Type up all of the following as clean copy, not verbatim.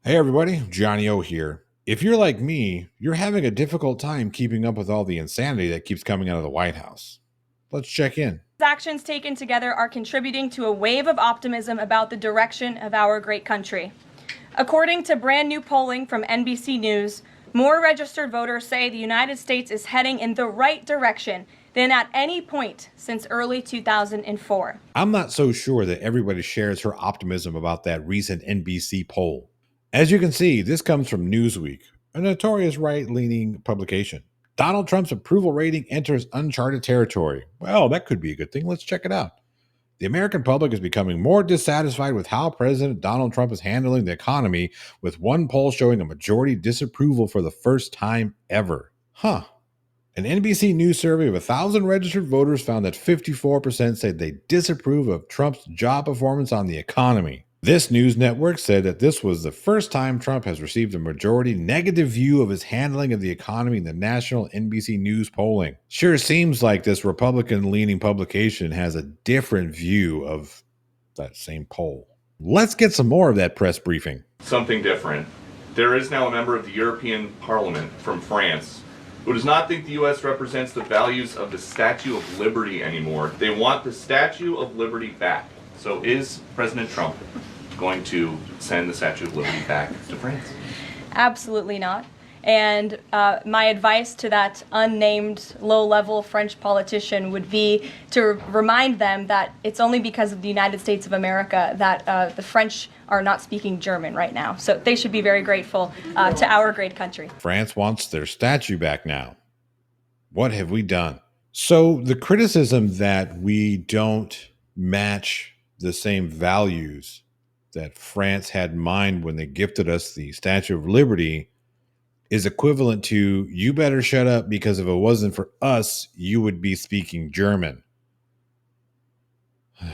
Hey everybody, Johnny O here. If you're like me, you're having a difficult time keeping up with all the insanity that keeps coming out of the White House. Let's check in. Actions taken together are contributing to a wave of optimism about the direction of our great country. According to brand new polling from NBC News, more registered voters say the United States is heading in the right direction than at any point since early 2004. I'm not so sure that everybody shares her optimism about that recent NBC poll. As you can see, this comes from Newsweek, a notorious right leaning publication. Donald Trump's approval rating enters uncharted territory. Well, that could be a good thing. Let's check it out. The American public is becoming more dissatisfied with how President Donald Trump is handling the economy, with one poll showing a majority disapproval for the first time ever. Huh. An NBC News survey of 1,000 registered voters found that 54% said they disapprove of Trump's job performance on the economy. This news network said that this was the first time Trump has received a majority negative view of his handling of the economy in the national NBC News polling. Sure seems like this Republican-leaning publication has a different view of that same poll. Let's get some more of that press briefing. Something different. There is now a member of the European Parliament from France who does not think the U.S. represents the values of the Statue of Liberty anymore. They want the Statue of Liberty back. So is President Trump going to send the Statue of Liberty back to France? Absolutely not. And my advice to that unnamed low-level French politician would be to remind them that it's only because of the United States of America that the French are not speaking German right now. So they should be very grateful to our great country. France wants their statue back now. What have we done? So the criticism that we don't match the same values that France had in mind when they gifted us the Statue of Liberty is equivalent to, you better shut up because if it wasn't for us, you would be speaking German.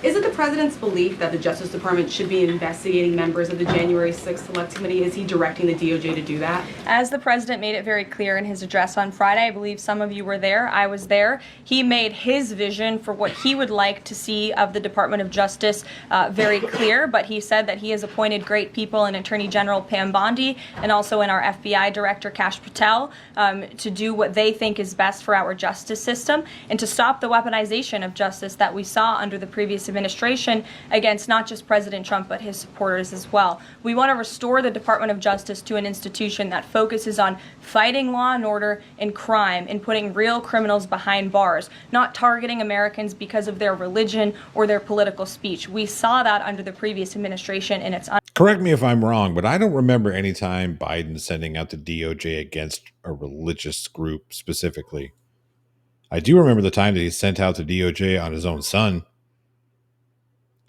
Is it the president's belief that the Justice Department should be investigating members of the January 6th Select Committee? Is he directing the DOJ to do that? As the president made it very clear in his address on Friday, I believe some of you were there, I was there, he made his vision for what he would like to see of the Department of Justice very clear, but he said that he has appointed great people in Attorney General Pam Bondi and also in our FBI Director Kash Patel to do what they think is best for our justice system and to stop the weaponization of justice that we saw under the previous administration against not just President Trump but his supporters as well. We want to restore the Department of Justice to an institution that focuses on fighting law and order and crime and putting real criminals behind bars, not targeting Americans because of their religion or their political speech. We saw that under the previous administration and it's Correct me if I'm wrong, but I don't remember any time Biden sending out the DOJ against a religious group specifically. I do remember the time that he sent out the DOJ on his own son.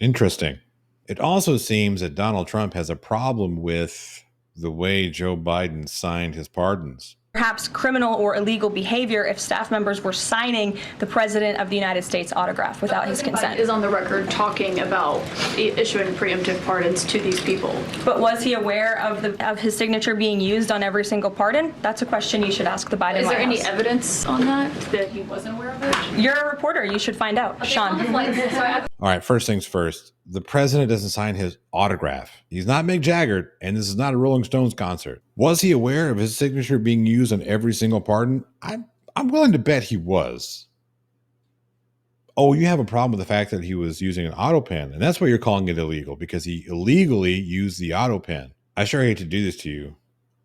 Interesting. It also seems that Donald Trump has a problem with the way Joe Biden signed his pardons. perhaps criminal or illegal behavior if staff members were signing the President of the United States autograph without his consent. Biden is on the record talking about issuing preemptive pardons to these people. But was he aware of his signature being used on every single pardon? That's a question you should ask the Biden White House. Is there any evidence on that he wasn't aware of it? You're a reporter. You should find out. Okay, Sean. All right, first things first. The president doesn't sign his autograph. He's not Mick Jagger, and this is not a Rolling Stones concert. Was he aware of his signature being used on every single pardon? I'm willing to bet he was. Oh, you have a problem with the fact that he was using an Autopen, and that's why you're calling it illegal, because he illegally used the Autopen. I sure hate to do this to you,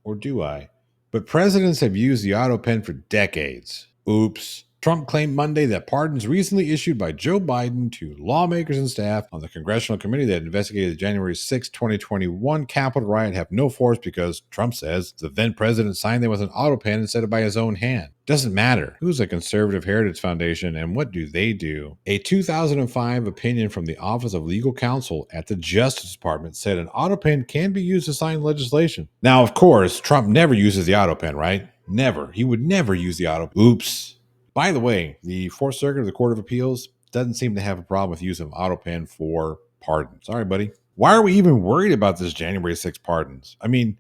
or do I? But presidents have used the Autopen for decades. Oops. Trump claimed Monday that pardons recently issued by Joe Biden to lawmakers and staff on the congressional committee that investigated the January 6, 2021 Capitol riot have no force because, Trump says, the then president signed them with an auto pen instead of by his own hand. Doesn't matter who's a Conservative Heritage Foundation and what do they do. A 2005 opinion from the Office of Legal Counsel at the Justice Department said an auto pen can be used to sign legislation. Now, of course, Trump never uses the auto pen, right? Never. He would never use the auto pen. Oops. By the way, the Fourth Circuit of the Court of Appeals doesn't seem to have a problem with use of Autopen for pardons. Sorry, buddy. Why are we even worried about this January 6 pardons? I mean,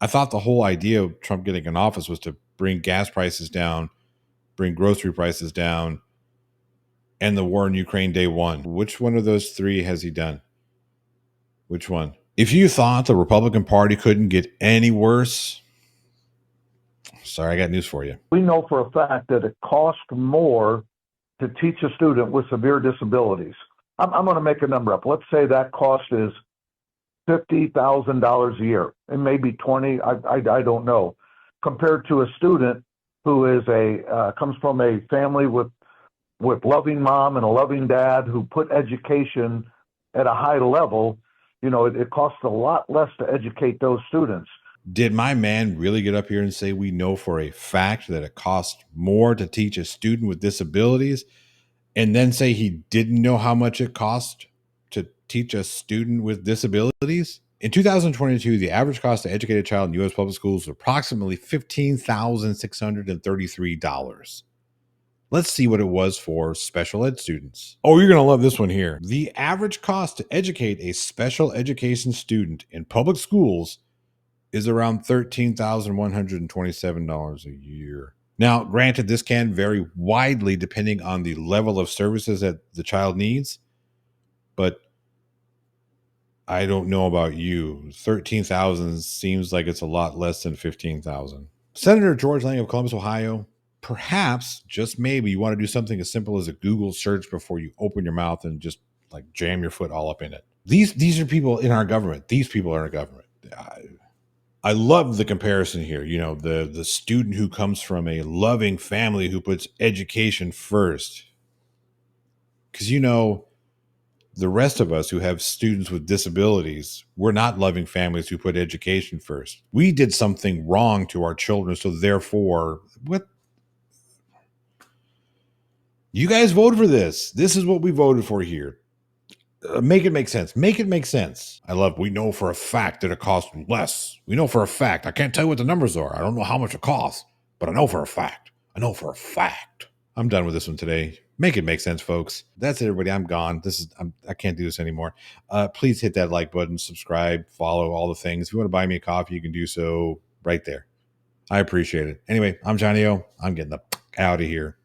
I thought the whole idea of Trump getting in office was to bring gas prices down, bring grocery prices down, and the war in Ukraine day one. Which one of those three has he done? Which one? If you thought the Republican Party couldn't get any worse, sorry, I got news for you. We know for a fact that it costs more to teach a student with severe disabilities. I'm going to make a number up. Let's say that cost is $50,000 a year. It may be 20. I don't know. Compared to a student who is comes from a family with loving mom and a loving dad who put education at a high level, it costs a lot less to educate those students. Did my man really get up here and say we know for a fact that it costs more to teach a student with disabilities, and then say he didn't know how much it cost to teach a student with disabilities? In 2022, the average cost to educate a child in U.S. public schools was approximately $15,633. Let's see what it was for special ed students. Oh, you're going to love this one here. The average cost to educate a special education student in public schools is around $13,127 a year. Now, granted, this can vary widely depending on the level of services that the child needs, but I don't know about you. 13,000 seems like it's a lot less than 15,000. Senator George Lang of Columbus, Ohio, perhaps, just maybe, you want to do something as simple as a Google search before you open your mouth and just like jam your foot all up in it. These are people in our government. These people are in our government. I love the comparison here. The student who comes from a loving family who puts education first. Because the rest of us who have students with disabilities, we're not loving families who put education first. We did something wrong to our children, so therefore, what? You guys voted for this. This is what we voted for here. Make it make sense. Make it make sense. We know for a fact that it costs less. We know for a fact. I can't tell you what the numbers are. I don't know how much it costs, but I know for a fact. I'm done with this one today. Make it make sense, folks. That's it, everybody. I'm gone. I can't do this anymore. Please hit that like button, subscribe, follow, all the things. If you want to buy me a coffee, you can do so right there. I appreciate it. Anyway, I'm Johnny O. I'm getting the out of here.